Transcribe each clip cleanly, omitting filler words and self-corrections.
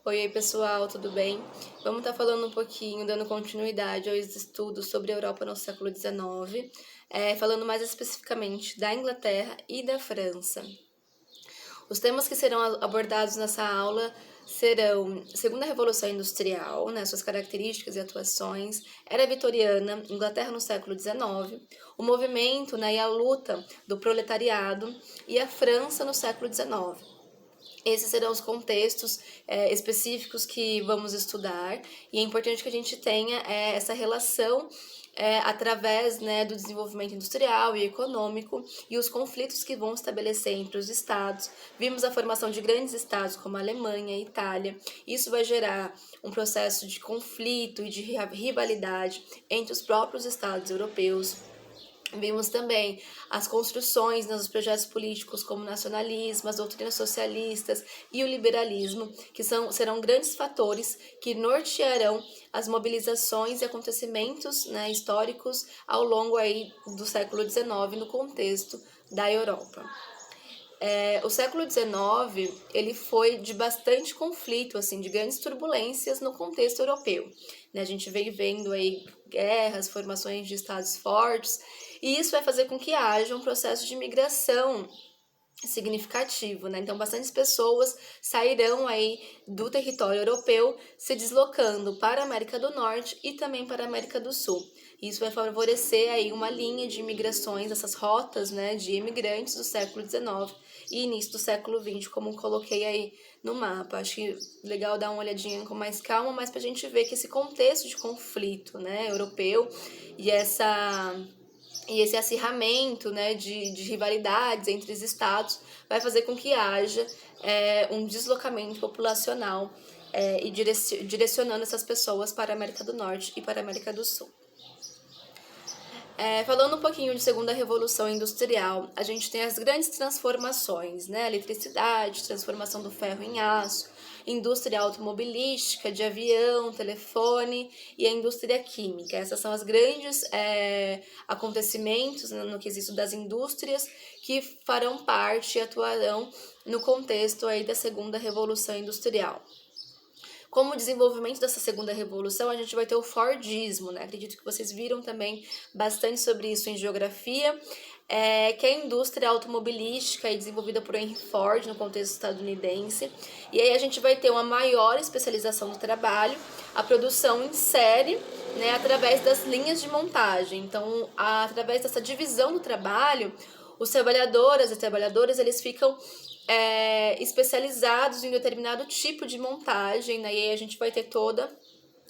Oi, pessoal, tudo bem? Vamos estar falando um pouquinho, dando continuidade aos estudos sobre a Europa no século XIX, falando mais especificamente da Inglaterra e da França. Os temas que serão abordados nessa aula serão Segunda Revolução Industrial, né, suas características e atuações, Era Vitoriana, Inglaterra no século XIX, o movimento, né, e a luta do proletariado e a França no século XIX. Esses serão os contextos específicos que vamos estudar e é importante que a gente tenha essa relação através, né, do desenvolvimento industrial e econômico e os conflitos que vão estabelecer entre os estados. Vimos a formação de grandes estados como a Alemanha e a Itália. Isso vai gerar um processo de conflito e de rivalidade entre os próprios estados europeus. Vimos também as construções nos projetos políticos como o nacionalismo, as doutrinas socialistas e o liberalismo, que serão grandes fatores que nortearão as mobilizações e acontecimentos, né, históricos ao longo aí do século XIX no contexto da Europa. O século XIX ele foi de bastante conflito, assim, de grandes turbulências no contexto europeu. Né? A gente veio vendo aí guerras, formações de estados fortes, e isso vai fazer com que haja um processo de migração significativo, né? Então, bastantes pessoas sairão aí do território europeu, se deslocando para a América do Norte e também para a América do Sul. Isso vai favorecer aí uma linha de imigrações, essas rotas, né, de imigrantes do século XIX e início do século XX, como coloquei aí no mapa. Acho que legal dar uma olhadinha com mais calma, mas para a gente ver que esse contexto de conflito, né, europeu e esse acirramento, né, de rivalidades entre os estados vai fazer com que haja um deslocamento populacional e direcionando essas pessoas para a América do Norte e para a América do Sul. Falando um pouquinho de Segunda Revolução Industrial, a gente tem as grandes transformações, né? Eletricidade, transformação do ferro em aço, indústria automobilística, de avião, telefone e a indústria química. Essas são os grandes acontecimentos no quesito das indústrias que farão parte e atuarão no contexto aí da Segunda Revolução Industrial. Como desenvolvimento dessa segunda revolução, a gente vai ter o Fordismo, né? Acredito que vocês viram também bastante sobre isso em geografia, que é a indústria automobilística e desenvolvida por Henry Ford no contexto estadunidense. E aí a gente vai ter uma maior especialização do trabalho, a produção em série, né, através das linhas de montagem. Então, através dessa divisão do trabalho, os trabalhadoras e trabalhadores eles ficam especializados em determinado tipo de montagem, né? E aí a gente vai ter toda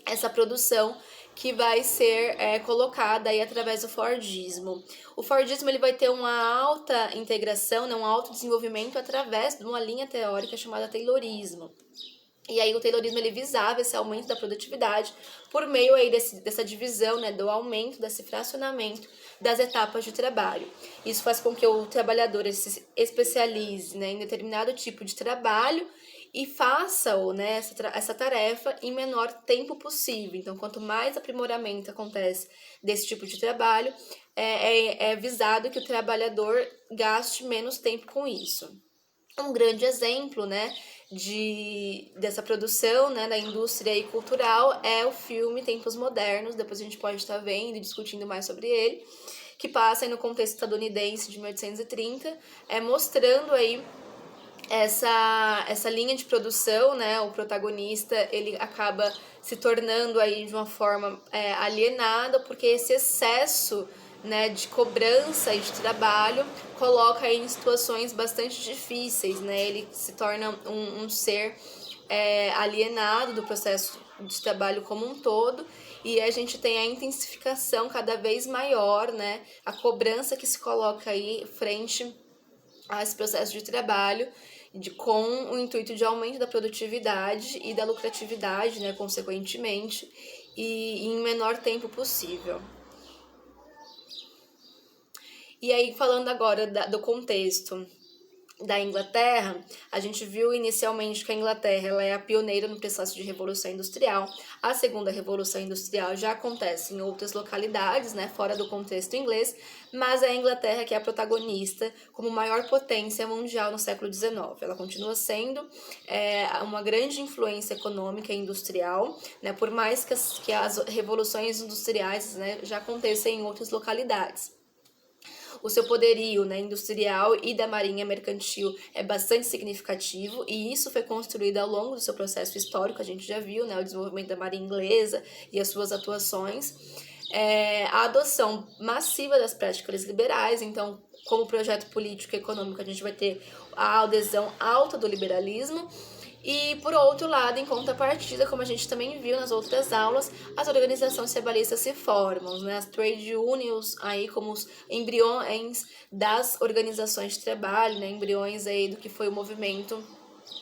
essa produção que vai ser colocada aí através do Fordismo. O Fordismo ele vai ter uma alta integração, né, um alto desenvolvimento através de uma linha teórica chamada Taylorismo. E aí o Taylorismo ele visava esse aumento da produtividade por meio aí dessa divisão, né, do aumento, desse fracionamento das etapas de trabalho. Isso faz com que o trabalhador se especialize, né, em determinado tipo de trabalho e faça, né, essa tarefa em menor tempo possível. Então, quanto mais aprimoramento acontece desse tipo de trabalho, é visado que o trabalhador gaste menos tempo com isso. Um grande exemplo, né, dessa produção, né, da indústria e cultural é o filme Tempos Modernos. Depois a gente pode estar vendo e discutindo mais sobre ele, que passa aí no contexto estadunidense de 1830, mostrando aí essa linha de produção, né, o protagonista ele acaba se tornando aí de uma forma alienada, porque esse excesso, né, de cobrança e de trabalho coloca aí em situações bastante difíceis, né, ele se torna um ser alienado do processo de trabalho como um todo, e a gente tem a intensificação cada vez maior, né, a cobrança que se coloca aí frente a esse processo de trabalho, com o intuito de aumento da produtividade e da lucratividade, né, consequentemente, e em menor tempo possível. E aí, falando agora do contexto da Inglaterra, a gente viu inicialmente que a Inglaterra ela é a pioneira no processo de revolução industrial. A segunda revolução industrial já acontece em outras localidades, né, fora do contexto inglês, mas é a Inglaterra que é a protagonista como maior potência mundial no século XIX. Ela continua sendo uma grande influência econômica e industrial, né, por mais que as revoluções industriais, né, já aconteçam em outras localidades. O seu poderio, né, industrial e da marinha mercantil é bastante significativo, e isso foi construído ao longo do seu processo histórico. A gente já viu, né, o desenvolvimento da marinha inglesa e as suas atuações. A adoção massiva das práticas liberais. Então, como projeto político e econômico, a gente vai ter a adesão alta do liberalismo. E, por outro lado, em contrapartida, como a gente também viu nas outras aulas, as organizações trabalhistas se formam, né? As trade unions, aí como os embriões das organizações de trabalho, né? Embriões aí do que foi o movimento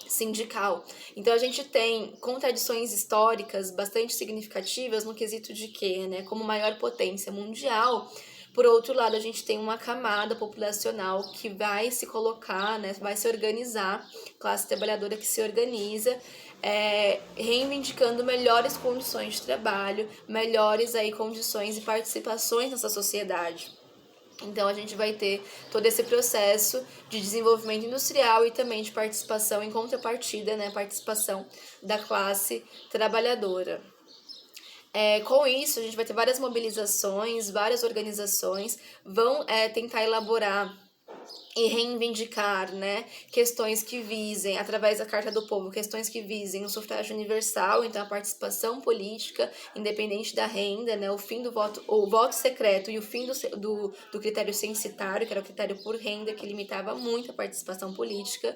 sindical. Então a gente tem contradições históricas bastante significativas no quesito de que, né, como maior potência mundial, por outro lado, a gente tem uma camada populacional que vai se colocar, né, vai se organizar, classe trabalhadora que se organiza, reivindicando melhores condições de trabalho, melhores aí condições e participações nessa sociedade. Então, a gente vai ter todo esse processo de desenvolvimento industrial e também de participação em contrapartida, né, participação da classe trabalhadora. Com isso, a gente vai ter várias mobilizações, várias organizações vão tentar elaborar e reivindicar, né, questões que visem, através da Carta do Povo, questões que visem o sufrágio universal, então a participação política, independente da renda, né, o fim do voto, o voto secreto e o fim do critério censitário, que era o critério por renda, que limitava muito a participação política,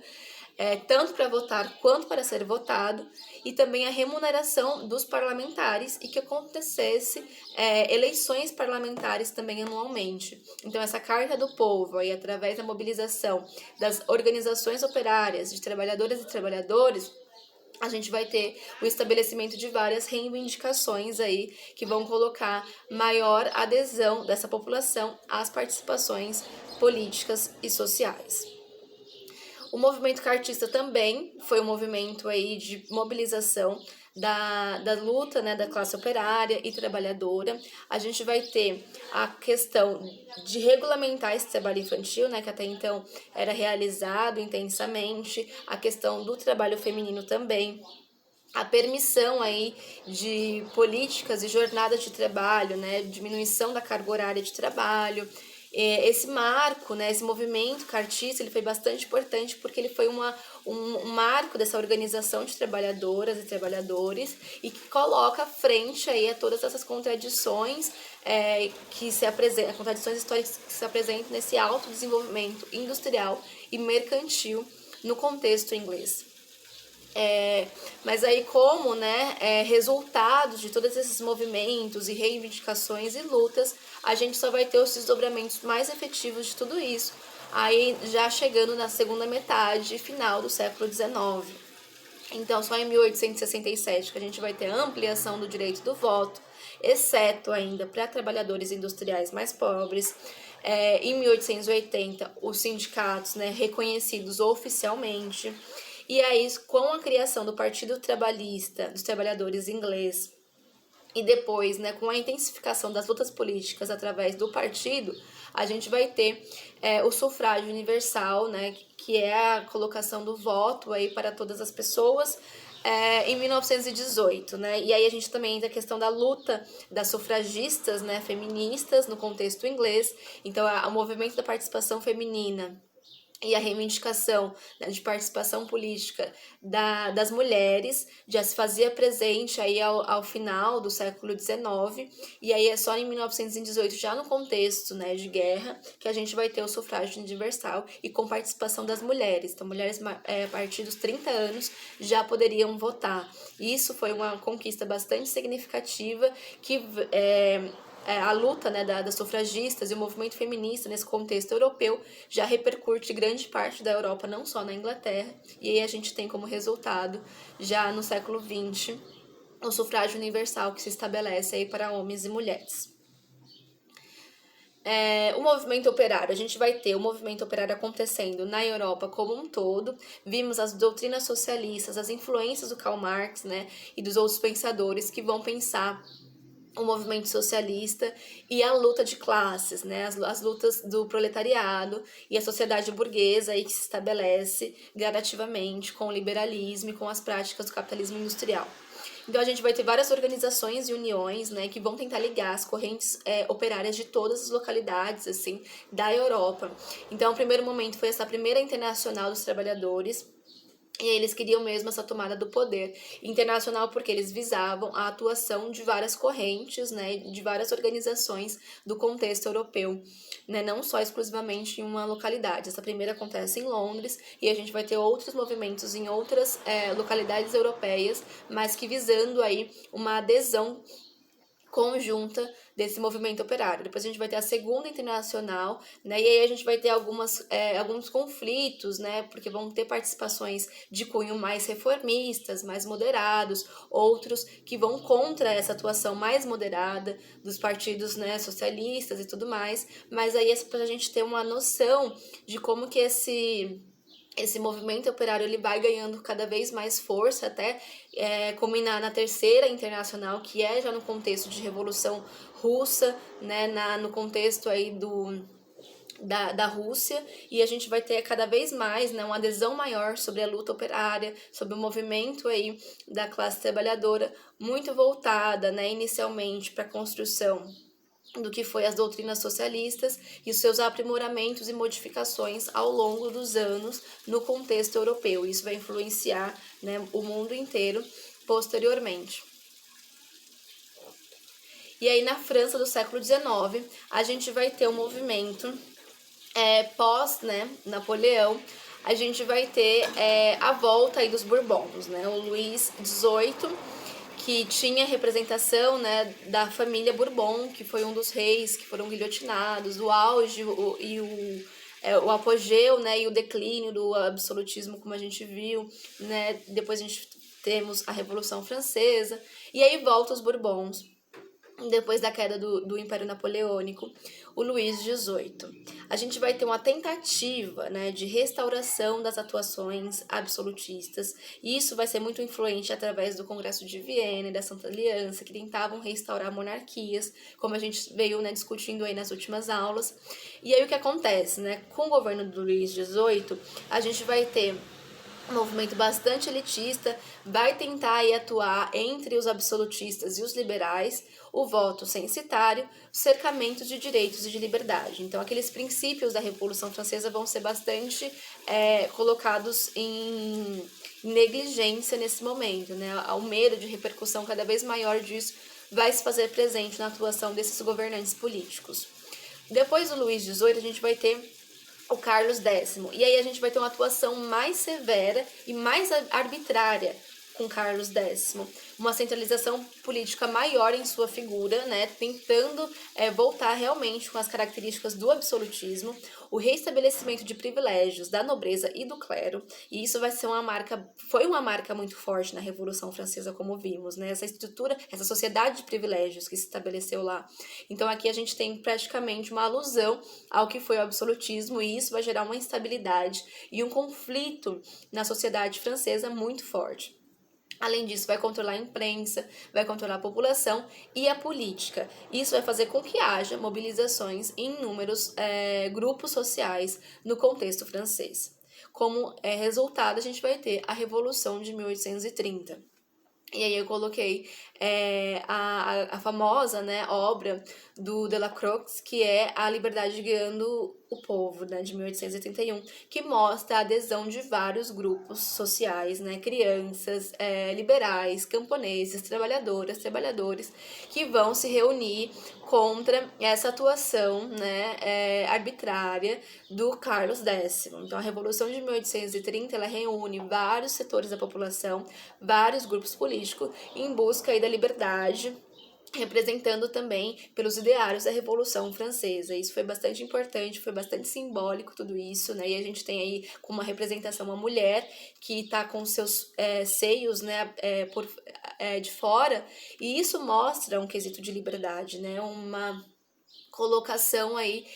tanto para votar quanto para ser votado, e também a remuneração dos parlamentares e que acontecesse eleições parlamentares também anualmente. Então, essa Carta do Povo, aí, através da mobilização das organizações operárias, de trabalhadoras e trabalhadores, a gente vai ter o estabelecimento de várias reivindicações aí que vão colocar maior adesão dessa população às participações políticas e sociais. O movimento cartista também foi um movimento aí de mobilização da luta, né, da classe operária e trabalhadora. A gente vai ter a questão de regulamentar esse trabalho infantil, né, que até então era realizado intensamente, a questão do trabalho feminino também, a permissão aí de políticas e jornadas de trabalho, né, diminuição da carga horária de trabalho. Esse marco, né, esse movimento cartista, ele foi bastante importante porque ele foi um marco dessa organização de trabalhadoras e trabalhadores e que coloca frente aí a todas essas contradições que se apresentam, contradições históricas que se apresentam nesse alto desenvolvimento industrial e mercantil no contexto inglês. Mas aí como, né, resultados de todos esses movimentos e reivindicações e lutas, a gente só vai ter os desdobramentos mais efetivos de tudo isso, aí já chegando na segunda metade final do século XIX. Então, só em 1867 que a gente vai ter a ampliação do direito do voto, exceto ainda para trabalhadores industriais mais pobres. Em 1880, os sindicatos, né, reconhecidos oficialmente. E aí, com a criação do Partido Trabalhista dos Trabalhadores Inglês e depois, né, com a intensificação das lutas políticas através do partido, a gente vai ter o sufrágio universal, né, que é a colocação do voto aí para todas as pessoas, em 1918, né? E aí a gente também entra a questão da luta das sufragistas, né, feministas no contexto inglês. Então, o movimento da participação feminina e a reivindicação, né, de participação política das mulheres já se fazia presente aí ao final do século XIX, e aí é só em 1918, já no contexto, né, de guerra, que a gente vai ter o sufrágio universal e com participação das mulheres. Então, mulheres a partir dos 30 anos já poderiam votar. Isso foi uma conquista bastante significativa que a luta, né, das sufragistas e o movimento feminista nesse contexto europeu já repercute grande parte da Europa, não só na Inglaterra, e aí a gente tem como resultado, já no século XX, o sufrágio universal que se estabelece aí para homens e mulheres. o movimento operário, a gente vai ter o movimento operário acontecendo na Europa como um todo. Vimos as doutrinas socialistas, as influências do Karl Marx, né, e dos outros pensadores que vão pensar o movimento socialista e a luta de classes, né, as lutas do proletariado e a sociedade burguesa aí que se estabelece gradativamente com o liberalismo e com as práticas do capitalismo industrial. Então a gente vai ter várias organizações e uniões, né, que vão tentar ligar as correntes operárias de todas as localidades, assim, da Europa. Então o primeiro momento foi essa primeira Internacional dos Trabalhadores, e eles queriam mesmo essa tomada do poder internacional porque eles visavam a atuação de várias correntes, né, de várias organizações do contexto europeu, né, não só exclusivamente em uma localidade. Essa primeira acontece em Londres e a gente vai ter outros movimentos em outras localidades europeias, mas que visando aí uma adesão conjunta desse movimento operário. Depois a gente vai ter a segunda internacional, né? E aí a gente vai ter alguns conflitos, né? Porque vão ter participações de cunho mais reformistas, mais moderados, outros que vão contra essa atuação mais moderada dos partidos, né, socialistas e tudo mais. Mas aí é para a gente ter uma noção de como que esse movimento operário ele vai ganhando cada vez mais força até culminar na terceira internacional, que é já no contexto de Revolução Russa, né, no contexto aí da Rússia, e a gente vai ter cada vez mais, né, uma adesão maior sobre a luta operária, sobre o movimento aí da classe trabalhadora, muito voltada, né, inicialmente para a construção do que foi as doutrinas socialistas e os seus aprimoramentos e modificações ao longo dos anos no contexto europeu. Isso vai influenciar, né, o mundo inteiro posteriormente. E aí na França do século XIX, a gente vai ter um movimento pós, né, Napoleão, a gente vai ter a volta aí dos Bourbons, né, o Luís XVIII, que tinha representação, né, da família Bourbon, que foi um dos reis que foram guilhotinados, o auge o apogeu, né, e o declínio do absolutismo, como a gente viu, né, depois a gente temos a Revolução Francesa, e aí volta os Bourbons, depois da queda do Império Napoleônico, o Luís XVIII. A gente vai ter uma tentativa, né, de restauração das atuações absolutistas, e isso vai ser muito influente através do Congresso de Viena e da Santa Aliança, que tentavam restaurar monarquias, como a gente veio, né, discutindo aí nas últimas aulas. E aí o que acontece, né, com o governo do Luís XVIII, a gente vai ter um movimento bastante elitista, vai tentar aí atuar entre os absolutistas e os liberais, o voto censitário, cercamento de direitos e de liberdade. Então, aqueles princípios da Revolução Francesa vão ser bastante colocados em negligência nesse momento, né? O medo de repercussão cada vez maior disso vai se fazer presente na atuação desses governantes políticos. Depois do Luís XVIII, a gente vai ter o Carlos X. E aí a gente vai ter uma atuação mais severa e mais arbitrária com Carlos X. Uma centralização política maior em sua figura, né, tentando voltar realmente com as características do absolutismo, o reestabelecimento de privilégios da nobreza e do clero, e isso vai ser foi uma marca muito forte na Revolução Francesa, como vimos, né, essa estrutura, essa sociedade de privilégios que se estabeleceu lá. Então aqui a gente tem praticamente uma alusão ao que foi o absolutismo, e isso vai gerar uma instabilidade e um conflito na sociedade francesa muito forte. Além disso, vai controlar a imprensa, vai controlar a população e a política. Isso vai fazer com que haja mobilizações em inúmeros grupos sociais no contexto francês. Como resultado, a gente vai ter a Revolução de 1830. E aí eu coloquei a famosa, né, obra do Delacroix, que é A Liberdade Guiando o Povo, né, de 1881, que mostra a adesão de vários grupos sociais, né, crianças, liberais, camponeses, trabalhadoras, trabalhadores, que vão se reunir contra essa atuação, né, arbitrária do Carlos X. Então, a Revolução de 1830 ela reúne vários setores da população, vários grupos políticos, em busca aí da liberdade, representando também pelos ideários da Revolução Francesa. Isso foi bastante importante, foi bastante simbólico tudo isso, né? E a gente tem aí como uma representação uma mulher que está com seus seios, né, de fora, e isso mostra um quesito de liberdade, né? colocação aí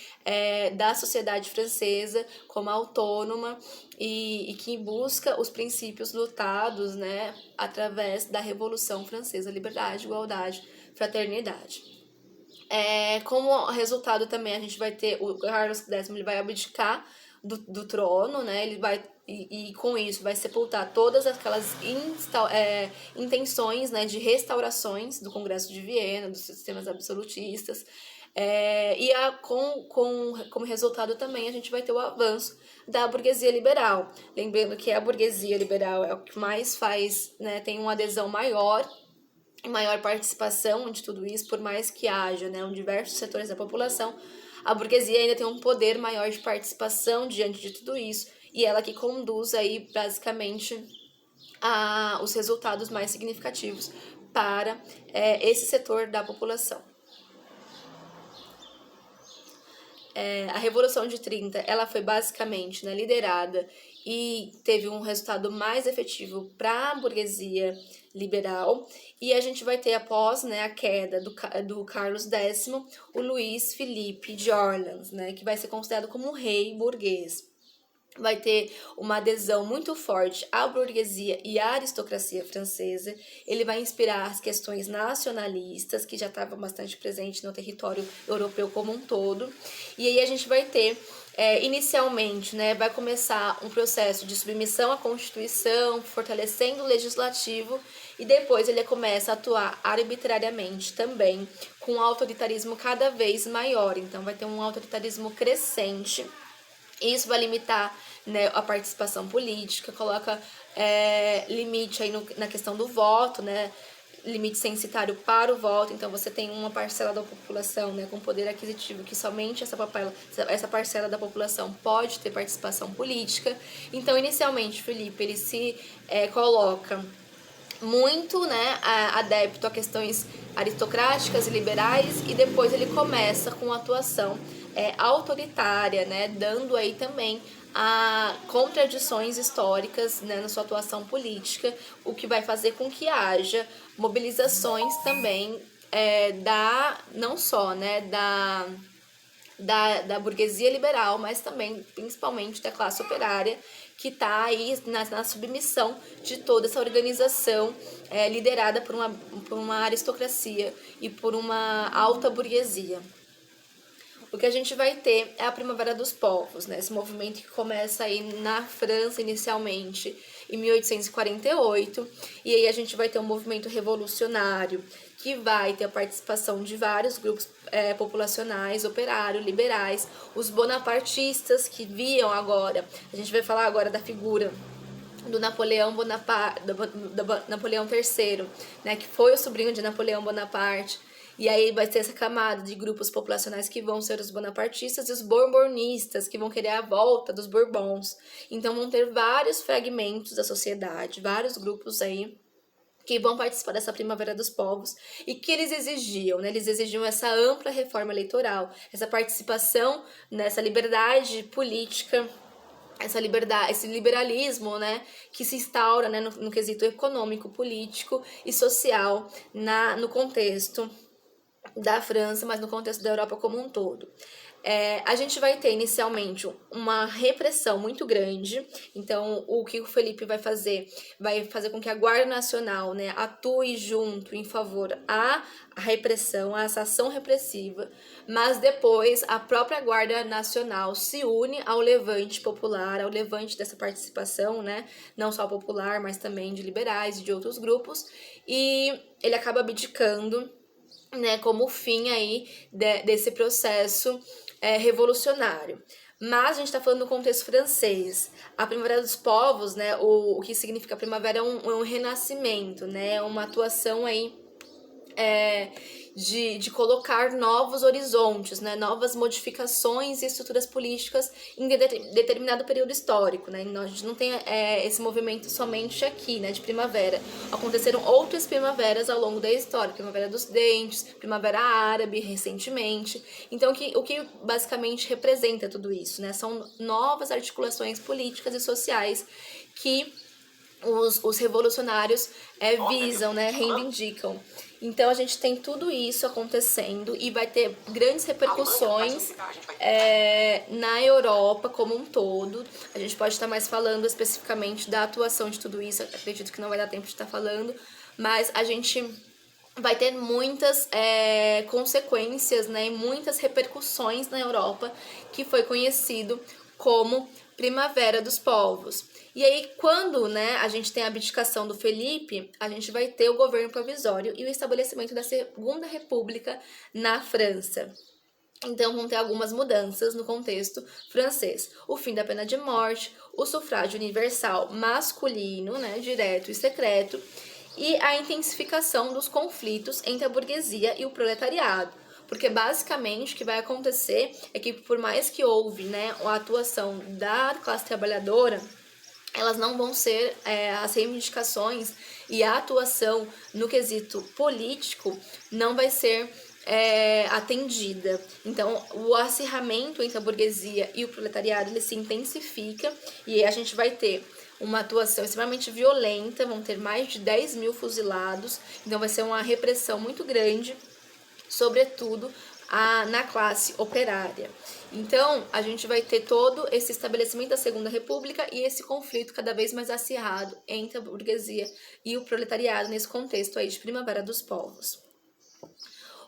da sociedade francesa como autônoma e que busca os princípios lutados, né, através da Revolução Francesa: liberdade, igualdade, fraternidade. Como resultado também a gente vai ter o Carlos X, ele vai abdicar do trono, né? Ele vai e com isso vai sepultar todas aquelas intenções, né, de restaurações do Congresso de Viena, dos sistemas absolutistas. Como resultado também a gente vai ter o avanço da burguesia liberal. Lembrando que a burguesia liberal é o que mais faz, né, tem uma adesão maior participação de tudo isso, por mais que haja, né, diversos setores da população, a burguesia ainda tem um poder maior de participação diante de tudo isso, e ela que conduz aí basicamente os resultados mais significativos para esse setor da população. A Revolução de 30, ela foi basicamente, né, liderada e teve um resultado mais efetivo para a burguesia liberal, e a gente vai ter, após, né, a queda do Carlos X, o Luís Felipe de Orleans, né, que vai ser considerado como um rei burguês. Vai ter uma adesão muito forte à burguesia e à aristocracia francesa. Ele vai inspirar as questões nacionalistas, que já estavam bastante presentes no território europeu como um todo. E aí a gente vai ter, inicialmente, né, vai começar um processo de submissão à Constituição, fortalecendo o legislativo, e depois ele começa a atuar arbitrariamente também, com um autoritarismo cada vez maior. Então vai ter um autoritarismo crescente. Isso vai limitar, né, a participação política, coloca limite aí na questão do voto, né, limite censitário para o voto. Então você tem uma parcela da população, né, com poder aquisitivo, que somente essa parcela da população pode ter participação política. Então, inicialmente, Felipe, ele se coloca muito, né, adepto a questões aristocráticas e liberais, e depois ele começa com atuação autoritária, né, dando aí também contradições históricas, né, na sua atuação política, o que vai fazer com que haja mobilizações também não só, né, da burguesia liberal, mas também, principalmente, da classe operária, que está aí na submissão de toda essa organização liderada por uma aristocracia e por uma alta burguesia. O que a gente vai ter é a Primavera dos Povos, né? Esse movimento que começa aí na França inicialmente, em 1848, e aí a gente vai ter um movimento revolucionário que vai ter a participação de vários grupos populacionais, operários, liberais, os bonapartistas, que viam agora, a gente vai falar agora da figura do Napoleão Bonaparte, do Napoleão III, né, que foi o sobrinho de Napoleão Bonaparte. E aí vai ter essa camada de grupos populacionais que vão ser os bonapartistas e os bourbonistas, que vão querer a volta dos Bourbons. Então vão ter vários fragmentos da sociedade, vários grupos aí que vão participar dessa Primavera dos Povos, e que eles exigiam, né? Eles exigiam essa ampla reforma eleitoral, essa participação nessa liberdade política, essa liberdade, esse liberalismo, né, que se instaura, né, no quesito econômico, político e social no contexto da França, mas no contexto da Europa como um todo. A gente vai ter inicialmente uma repressão muito grande. Então o que o Felipe vai fazer com que a Guarda Nacional, né, atue junto em favor à repressão, a essa ação repressiva, mas depois a própria Guarda Nacional se une ao levante popular, ao levante dessa participação, né, não só popular, mas também de liberais e de outros grupos, e ele acaba abdicando, né, como fim aí desse processo revolucionário. Mas a gente está falando do contexto francês. A Primavera dos Povos, né, o que significa primavera é um renascimento, né, uma atuação aí de colocar novos horizontes, né, novas modificações e estruturas políticas em determinado período histórico, né? A gente não tem esse movimento somente aqui, né, de primavera. Aconteceram outras primaveras ao longo da história, Primavera dos Dentes, Primavera Árabe recentemente. Então o que basicamente representa tudo isso, né? São novas articulações políticas e sociais que os revolucionários visam, né, reivindicam. Então a gente tem tudo isso acontecendo e vai ter grandes repercussões na Europa como um todo. A gente pode estar mais falando especificamente da atuação de tudo isso, acredito que não vai dar tempo de estar falando, mas a gente vai ter muitas consequências, né, e muitas repercussões na Europa, que foi conhecido como Primavera dos Povos. E aí, quando, né, a gente tem a abdicação do Felipe, a gente vai ter o governo provisório e o estabelecimento da Segunda República na França. Então, vão ter algumas mudanças no contexto francês. O fim da pena de morte, o sufrágio universal masculino, né, direto e secreto, e a intensificação dos conflitos entre a burguesia e o proletariado. Porque basicamente o que vai acontecer é que, por mais que houve, né, a atuação da classe trabalhadora, elas não vão ser as reivindicações e a atuação no quesito político não vai ser atendida. Então, o acirramento entre a burguesia e o proletariado ele se intensifica e a gente vai ter uma atuação extremamente violenta, vão ter mais de 10 mil fuzilados, então vai ser uma repressão muito grande, sobretudo na classe operária. Então, a gente vai ter todo esse estabelecimento da Segunda República e esse conflito cada vez mais acirrado entre a burguesia e o proletariado nesse contexto aí de Primavera dos Povos.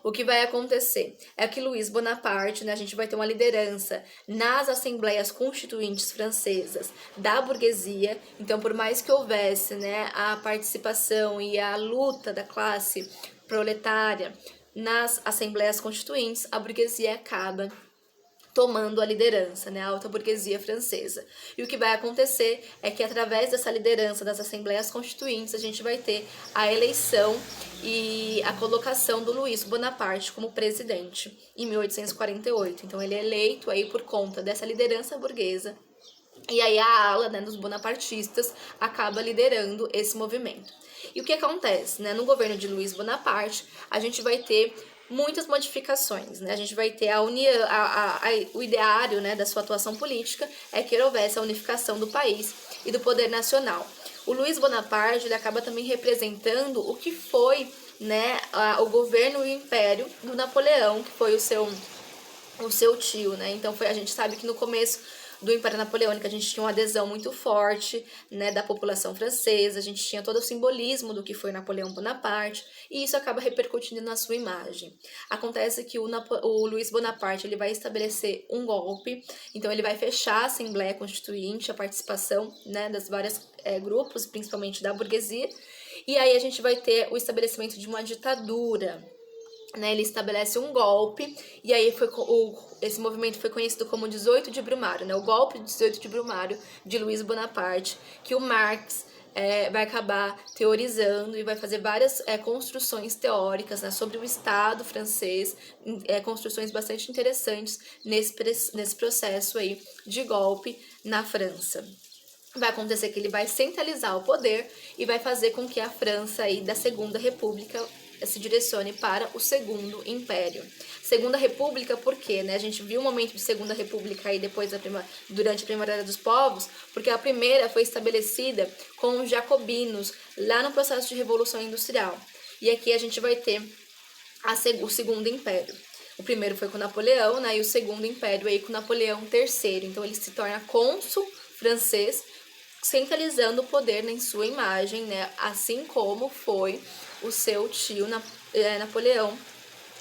O que vai acontecer é que Luiz Bonaparte, né, a gente vai ter uma liderança nas assembleias constituintes francesas da burguesia. Então, por mais que houvesse, né, a participação e a luta da classe proletária nas assembleias constituintes, a burguesia acaba tomando a liderança, né, a alta burguesia francesa. E o que vai acontecer é que através dessa liderança das assembleias constituintes, a gente vai ter a eleição e a colocação do Luiz Bonaparte como presidente em 1848. Então ele é eleito aí por conta dessa liderança burguesa. E aí a ala, né, dos bonapartistas acaba liderando esse movimento. E o que acontece, né, no governo de Luiz Bonaparte, a gente vai ter muitas modificações, né? A gente vai ter o ideário, né, da sua atuação política é que houvesse a unificação do país e do poder nacional. O Luiz Bonaparte ele acaba também representando o que foi, né, o governo e o império do Napoleão, que foi o seu tio, né? Então a gente sabe que no começo do Império Napoleônico a gente tinha uma adesão muito forte, né, da população francesa, a gente tinha todo o simbolismo do que foi Napoleão Bonaparte, e isso acaba repercutindo na sua imagem. Acontece que o Luiz Bonaparte ele vai estabelecer um golpe, então ele vai fechar a Assembleia Constituinte, a participação, né, das vários grupos, principalmente da burguesia, e aí a gente vai ter o estabelecimento de uma ditadura. Né, ele estabelece um golpe, e aí esse movimento foi conhecido como 18 de Brumário, né, o golpe de 18 de Brumário de Luiz Bonaparte, que o Marx vai acabar teorizando e vai fazer várias construções teóricas, né, sobre o Estado francês, construções bastante interessantes nesse processo aí de golpe na França. Vai acontecer que ele vai centralizar o poder e vai fazer com que a França aí da Segunda República se direcione para o Segundo Império. Segunda República, por quê? Né? A gente viu um momento de Segunda República aí durante a Primavera dos Povos, porque a primeira foi estabelecida com os jacobinos, lá no processo de Revolução Industrial. E aqui a gente vai ter o Segundo Império. O primeiro foi com Napoleão, né? E o Segundo Império aí com Napoleão III. Então ele se torna cônsul francês, centralizando o poder em sua imagem, né? Assim como foi o seu tio Napoleão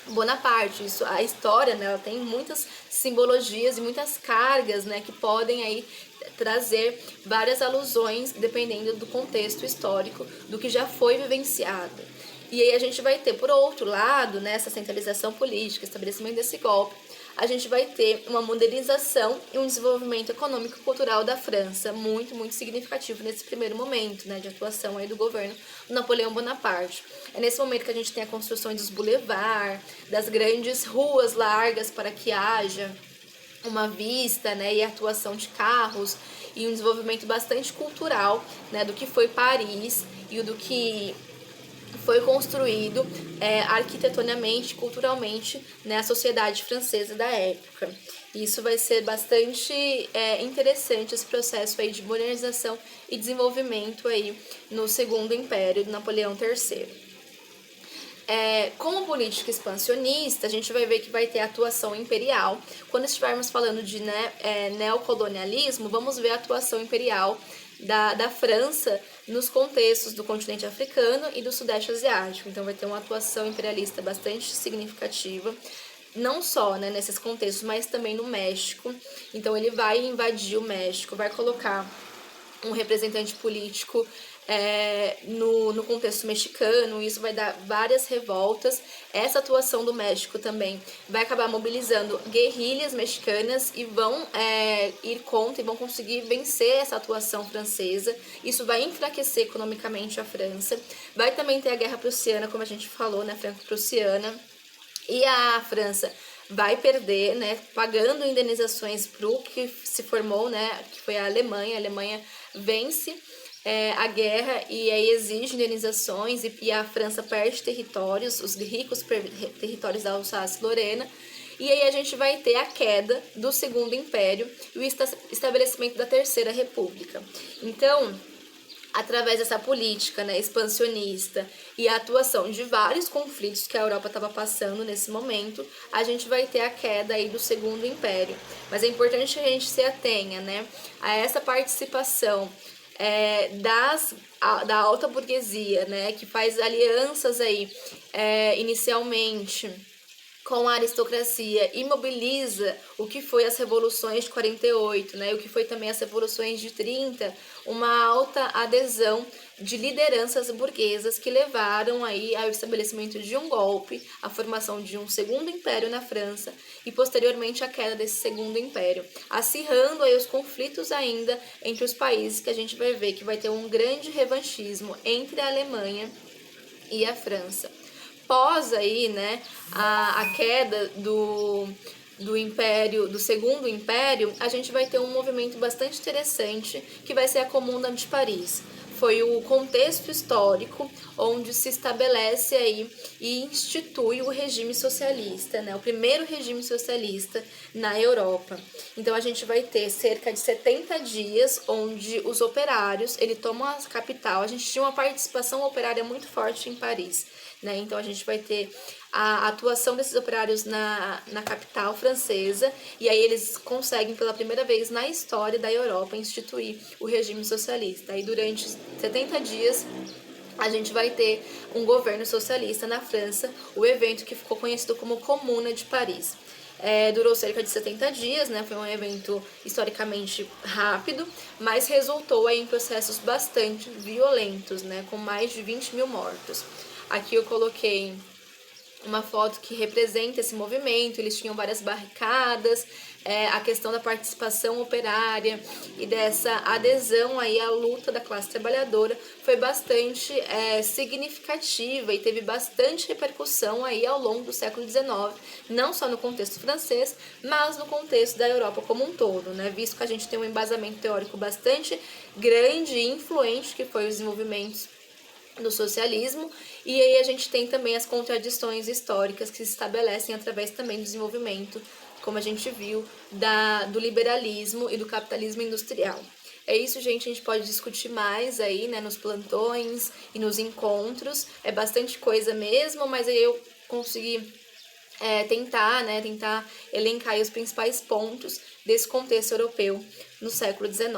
Bonaparte. Isso, a história, né, ela tem muitas simbologias e muitas cargas, né, que podem aí trazer várias alusões dependendo do contexto histórico do que já foi vivenciado. E aí a gente vai ter, por outro lado, nessa centralização política, estabelecimento desse golpe, a gente vai ter uma modernização e um desenvolvimento econômico e cultural da França muito, muito significativo nesse primeiro momento, né, de atuação aí do governo do Napoleão Bonaparte. É nesse momento que a gente tem a construção dos boulevards, das grandes ruas largas para que haja uma vista, né, e a atuação de carros e um desenvolvimento bastante cultural, né, do que foi Paris e do que foi construído arquitetonicamente, culturalmente, né, a sociedade francesa da época. Isso vai ser bastante interessante, esse processo aí de modernização e desenvolvimento aí no Segundo Império do Napoleão III. Como política expansionista, a gente vai ver que vai ter atuação imperial. Quando estivermos falando de neocolonialismo, vamos ver a atuação imperial da França nos contextos do continente africano e do sudeste asiático. Então vai ter uma atuação imperialista bastante significativa, não só nesses contextos, mas também no México. Então ele vai invadir o México, vai colocar um representante político no contexto mexicano, isso vai dar várias revoltas. Essa atuação do México também vai acabar mobilizando guerrilhas mexicanas e vão ir contra e vão conseguir vencer essa atuação francesa. Isso vai enfraquecer economicamente a França. Vai também ter a Guerra Prussiana, como a gente falou, né, Franco-Prussiana. E a França vai perder, né, pagando indenizações para o que se formou, né, que foi a Alemanha. A Alemanha vence a guerra e aí exige indenizações e a França perde territórios, os ricos territórios da Alsácia-Lorena. E aí a gente vai ter a queda do Segundo Império e o estabelecimento da Terceira República. Então, através dessa política expansionista e a atuação de vários conflitos que a Europa estava passando nesse momento, a gente vai ter a queda aí do Segundo Império. Mas é importante que a gente se atenha a essa participação da alta burguesia, que faz alianças aí inicialmente com a aristocracia e mobiliza o que foi as revoluções de 48, o que foi também as revoluções de 30, uma alta adesão de lideranças burguesas que levaram aí ao estabelecimento de um golpe, a formação de um segundo império na França e posteriormente a queda desse segundo império, acirrando aí os conflitos ainda entre os países, que a gente vai ver que vai ter um grande revanchismo entre a Alemanha e a França. Pós aí, a queda do império, do Segundo Império, a gente vai ter um movimento bastante interessante que vai ser a Comuna de Paris. Foi o contexto histórico onde se estabelece aí e institui o regime socialista, o primeiro regime socialista na Europa. Então a gente vai ter cerca de 70 dias onde os operários, ele tomam a capital. A gente tinha uma participação operária muito forte em Paris, então a gente vai ter a atuação desses operários na capital francesa, e aí eles conseguem pela primeira vez na história da Europa instituir o regime socialista. E durante 70 dias a gente vai ter um governo socialista na França, o evento que ficou conhecido como Comuna de Paris. Durou cerca de 70 dias, foi um evento historicamente rápido, mas resultou aí em processos bastante violentos, com mais de 20 mil mortos. Aqui eu coloquei uma foto que representa esse movimento. Eles tinham várias barricadas, a questão da participação operária e dessa adesão aí à luta da classe trabalhadora foi bastante significativa e teve bastante repercussão aí ao longo do século XIX, não só no contexto francês, mas no contexto da Europa como um todo, visto que a gente tem um embasamento teórico bastante grande e influente, que foi os desenvolvimentos do socialismo, e aí a gente tem também as contradições históricas que se estabelecem através também do desenvolvimento, como a gente viu, do liberalismo e do capitalismo industrial. É isso, gente, a gente pode discutir mais aí, nos plantões e nos encontros, é bastante coisa mesmo, mas aí eu consegui tentar elencar aí os principais pontos desse contexto europeu no século XIX.